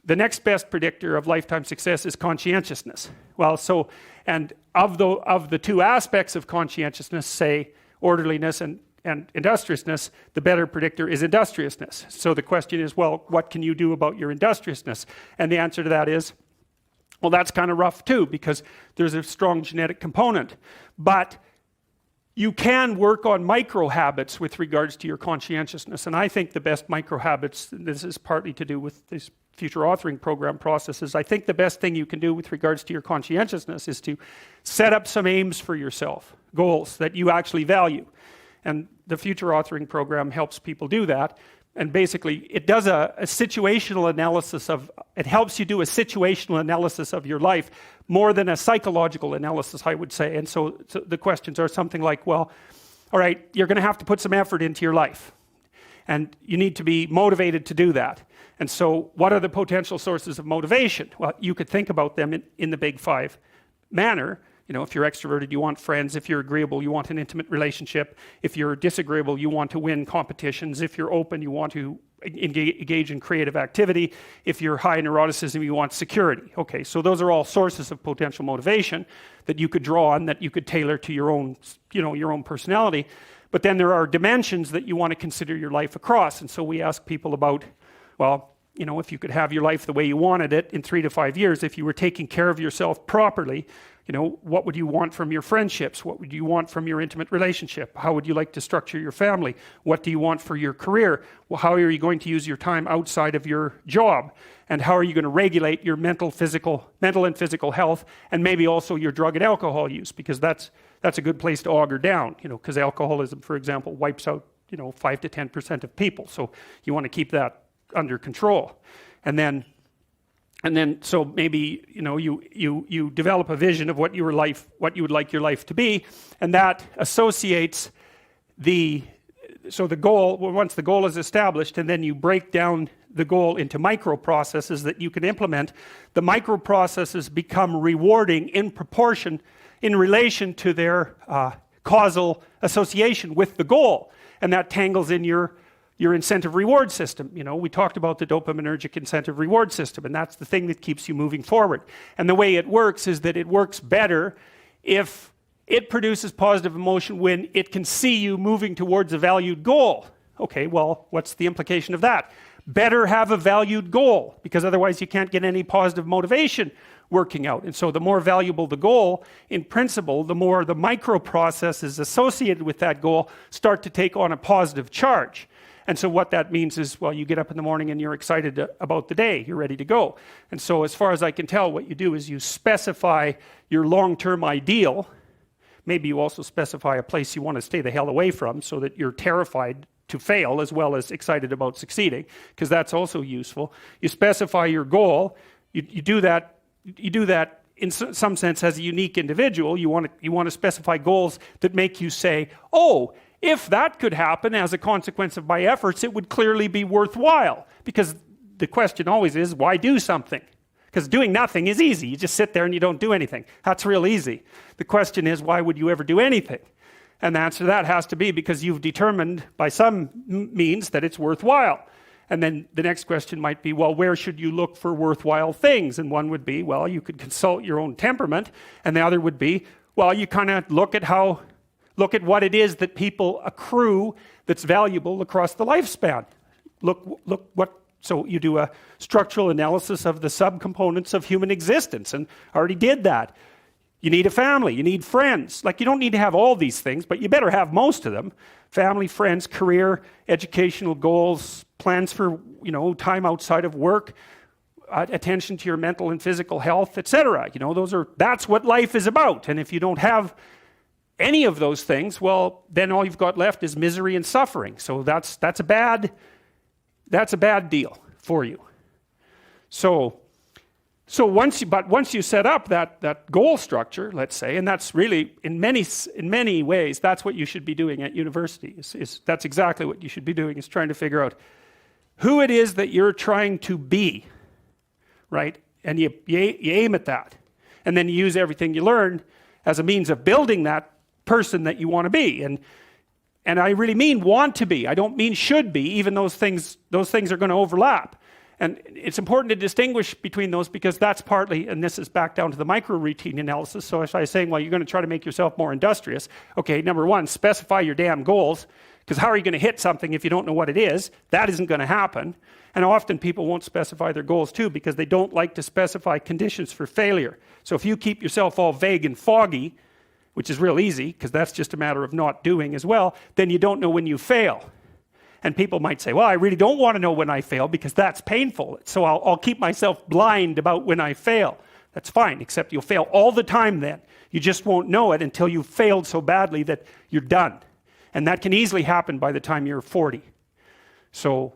the next best predictor of lifetime success is conscientiousness. Well, so, and of the two aspects of conscientiousness, say orderliness and industriousness, the better predictor is industriousness. So the question is, well, what can you do about your industriousness? And the answer to that is, well, that's kind of rough too, because there's a strong genetic component. But you can work on micro habits with regards to your conscientiousness. And I think the best micro habits, this is partly to do with this future authoring program processes, I think the best thing you can do with regards to your conscientiousness is to set up some aims for yourself, goals that you actually value. And the future authoring program helps people do that. And basically, it does a situational analysis of, it helps you do a situational analysis of your life more than a psychological analysis, I would say. And so the questions are something like, well, all right, you're going to have to put some effort into your life. And you need to be motivated to do that. And so what are the potential sources of motivation? Well, you could think about them in the big five manner. You know, if you're extroverted, you want friends. If you're agreeable, you want an intimate relationship. If you're disagreeable, you want to win competitions. If you're open, you want to engage in creative activity. If you're high in neuroticism, you want security. Okay, so those are all sources of potential motivation that you could draw on, that you could tailor to your own, your own personality. But then there are dimensions that you want to consider your life across. And so we ask people about, well, if you could have your life the way you wanted it in 3 to 5 years, if you were taking care of yourself properly, what would you want from your friendships? What would you want from your intimate relationship? How would you like to structure your family? What do you want for your career? Well, how are you going to use your time outside of your job? And how are you going to regulate your mental and physical health, and maybe also your drug and alcohol use? Because that's a good place to auger down, because alcoholism, for example, wipes out, 5 to 10% of people. So you want to keep that under control. And then so maybe you develop a vision of what you would like your life to be, and that associates the goal. Once the goal is established, and then you break down the goal into micro processes that you can implement. The micro processes become rewarding in proportion, in relation to their causal association with the goal, and that tangles in your incentive reward system. We talked about the dopaminergic incentive reward system, and that's the thing that keeps you moving forward. And the way it works is that it works better if it produces positive emotion when it can see you moving towards a valued goal. Okay, well, what's the implication of that? Better have a valued goal, because otherwise you can't get any positive motivation working out. And so the more valuable the goal, in principle, the more the micro processes associated with that goal start to take on a positive charge. And so what that means is, well, you get up in the morning and you're excited about the day. You're ready to go. And so as far as I can tell, what you do is you specify your long-term ideal. Maybe you also specify a place you want to stay the hell away from, so that you're terrified to fail as well as excited about succeeding, because that's also useful. You specify your goal. You do that in some sense as a unique individual. You want to specify goals that make you say, oh, if that could happen as a consequence of my efforts, it would clearly be worthwhile. Because the question always is, why do something? Because doing nothing is easy. You just sit there and you don't do anything. That's real easy. The question is, why would you ever do anything? And the answer to that has to be because you've determined by some means that it's worthwhile. And then the next question might be, well, where should you look for worthwhile things? And one would be, well, you could consult your own temperament. And the other would be, well, you kind of look at what it is that people accrue that's valuable across the lifespan. So you do a structural analysis of the subcomponents of human existence, and I already did that. You need a family, you need friends. Like, you don't need to have all these things, but you better have most of them. Family, friends, career, educational goals, plans for, time outside of work, attention to your mental and physical health, etc. That's what life is about. And if you don't have any of those things, well, then all you've got left is misery and suffering. So that's a bad deal for you. So once you set up that goal structure, let's say, and that's really in many ways that's what you should be doing at university. That's exactly what you should be doing, is trying to figure out who it is that you're trying to be, right? And you aim at that, and then you use everything you learn as a means of building that person that you want to be. And I really mean want to be. I don't mean should be, even those things are going to overlap. And it's important to distinguish between those because that's partly, and this is back down to the micro-routine analysis. So if I was saying, well, you're going to try to make yourself more industrious. Okay, number one, specify your damn goals, because how are you going to hit something if you don't know what it is? That isn't going to happen. And often people won't specify their goals too because they don't like to specify conditions for failure. So if you keep yourself all vague and foggy, which is real easy because that's just a matter of not doing as well, then you don't know when you fail. And people might say, well, I really don't want to know when I fail because that's painful. So I'll keep myself blind about when I fail. That's fine, except you'll fail all the time then. You just won't know it until you've failed so badly that you're done. And that can easily happen by the time you're 40. So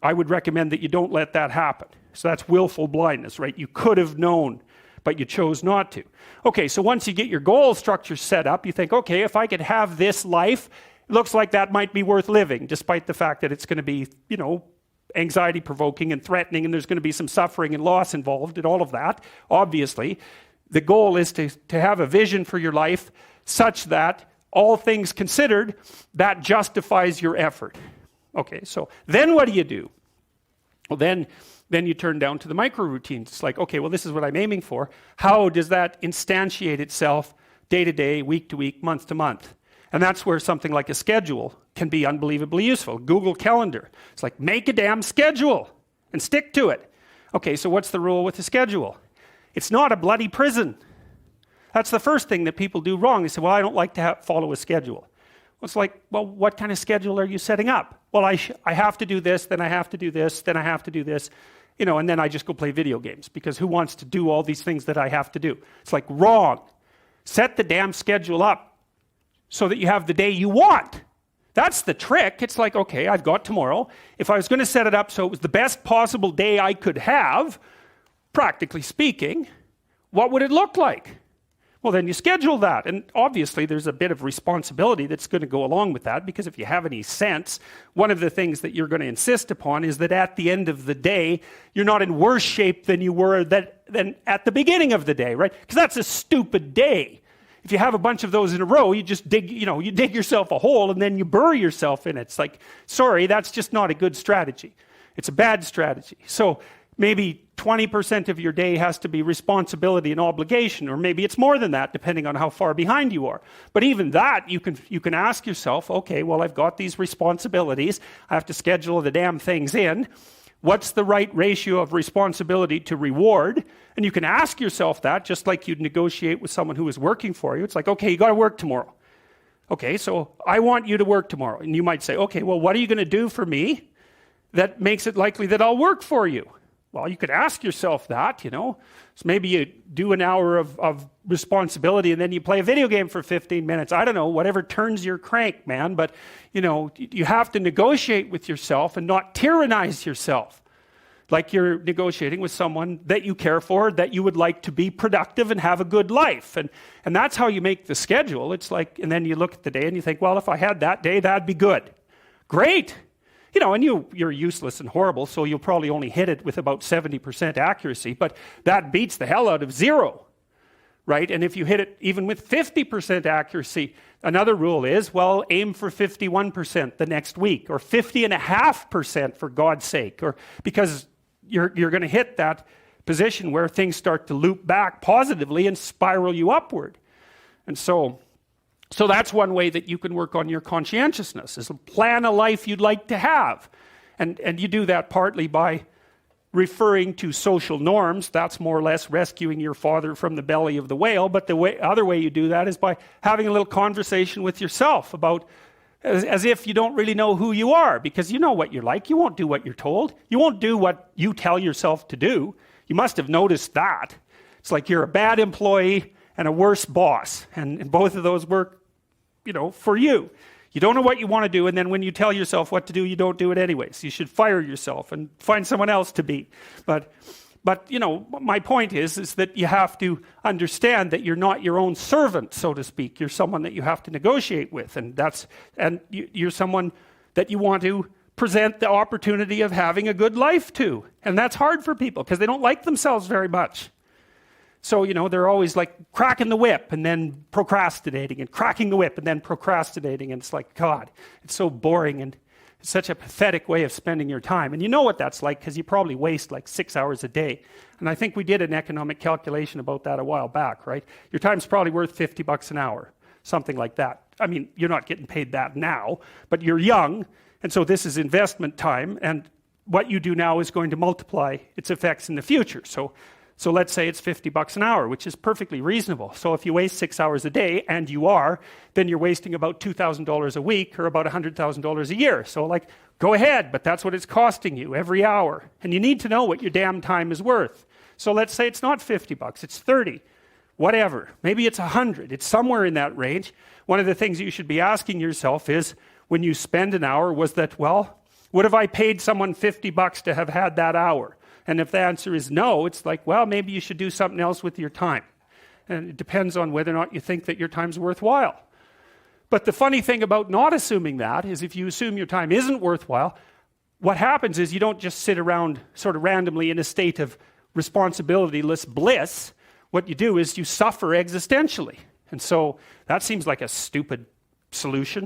I would recommend that you don't let that happen. So that's willful blindness, right? You could have known, but you chose not to. Okay, so once you get your goal structure set up, you think, okay, if I could have this life, it looks like that might be worth living, despite the fact that it's going to be, anxiety provoking and threatening, and there's going to be some suffering and loss involved and all of that. Obviously, the goal is to have a vision for your life such that all things considered, that justifies your effort. Okay, so then what do? Well, then you turn down to the micro routines. It's like, okay, well, this is what I'm aiming for. How does that instantiate itself day to day, week to week, month to month? And that's where something like a schedule can be unbelievably useful. Google Calendar. It's like, make a damn schedule and stick to it. Okay, so what's the rule with the schedule? It's not a bloody prison. That's the first thing that people do wrong. They say, well, I don't like to follow a schedule. Well, it's like, well, what kind of schedule are you setting up? Well, I have to do this, then I have to do this, then I have to do this, and then I just go play video games because who wants to do all these things that I have to do? It's like, wrong. Set the damn schedule up so that you have the day you want. That's the trick. It's like, okay, I've got tomorrow. If I was going to set it up so it was the best possible day I could have, practically speaking, what would it look like? Well, then you schedule that. And obviously, there's a bit of responsibility that's going to go along with that, because if you have any sense, one of the things that you're going to insist upon is that at the end of the day, you're not in worse shape than you were than at the beginning of the day, right? Because that's a stupid day. If you have a bunch of those in a row, you just dig yourself a hole and then you bury yourself in it. It's like, sorry, that's just not a good strategy. It's a bad strategy. So maybe 20% of your day has to be responsibility and obligation, or maybe it's more than that, depending on how far behind you are. But even that, you can ask yourself, okay, well, I've got these responsibilities. I have to schedule the damn things in. What's the right ratio of responsibility to reward? And you can ask yourself that, just like you'd negotiate with someone who is working for you. It's like, okay, you got to work tomorrow. Okay, so I want you to work tomorrow. And you might say, okay, well, what are you going to do for me that makes it likely that I'll work for you? Well, you could ask yourself that, So maybe you do an hour of responsibility and then you play a video game for 15 minutes. I don't know, whatever turns your crank, man. But, you have to negotiate with yourself and not tyrannize yourself. Like you're negotiating with someone that you care for, that you would like to be productive and have a good life. And that's how you make the schedule. It's like, and then you look at the day and you think, well, if I had that day, that'd be good. Great. And you're useless and horrible, so you'll probably only hit it with about 70% accuracy, but that beats the hell out of 0, right? And if you hit it even with 50% accuracy, another rule is, well, aim for 51% the next week, or 50.5% for God's sake, or because you're going to hit that position where things start to loop back positively and spiral you upward. And so that's one way that you can work on your conscientiousness, is plan a life you'd like to have. And you do that partly by referring to social norms. That's more or less rescuing your father from the belly of the whale. But the other way you do that is by having a little conversation with yourself about, as if you don't really know who you are, because you know what you're like. You won't do what you're told. You won't do what you tell yourself to do. You must have noticed that. It's like you're a bad employee and a worse boss. And both of those work, for you. You don't know what you want to do, and then when you tell yourself what to do, you don't do it anyways. You should fire yourself and find someone else to be. But my point is that you have to understand that you're not your own servant, so to speak. You're someone that you have to negotiate with, and you're someone that you want to present the opportunity of having a good life to. And that's hard for people because they don't like themselves very much. So, they're always like cracking the whip and then procrastinating, and cracking the whip and then procrastinating. And it's like, God, it's so boring. And It's such a pathetic way of spending your time. And you know what that's like because you probably waste like 6 hours a day. And I think we did an economic calculation about that a while back, right? Your time's probably worth $50 an hour, something like that. I mean, you're not getting paid that now, but you're young, and so this is investment time, and what you do now is going to multiply its effects in the future. So let's say it's $50 an hour, which is perfectly reasonable. So if you waste 6 hours a day, and you are, then you're wasting about $2,000 a week or about $100,000 a year. So like, go ahead, but that's what it's costing you every hour. And you need to know what your damn time is worth. So let's say it's not $50, it's 30, whatever. Maybe it's 100, it's somewhere in that range. One of the things you should be asking yourself is, when you spend an hour, was that, well, would have I paid someone $50 to have had that hour? And if the answer is no, it's like, well, maybe you should do something else with your time. And it depends on whether or not you think that your time's worthwhile. But the funny thing about not assuming that is if you assume your time isn't worthwhile, what happens is you don't just sit around sort of randomly in a state of responsibility-less bliss. What you do is you suffer existentially. And so that seems like a stupid solution.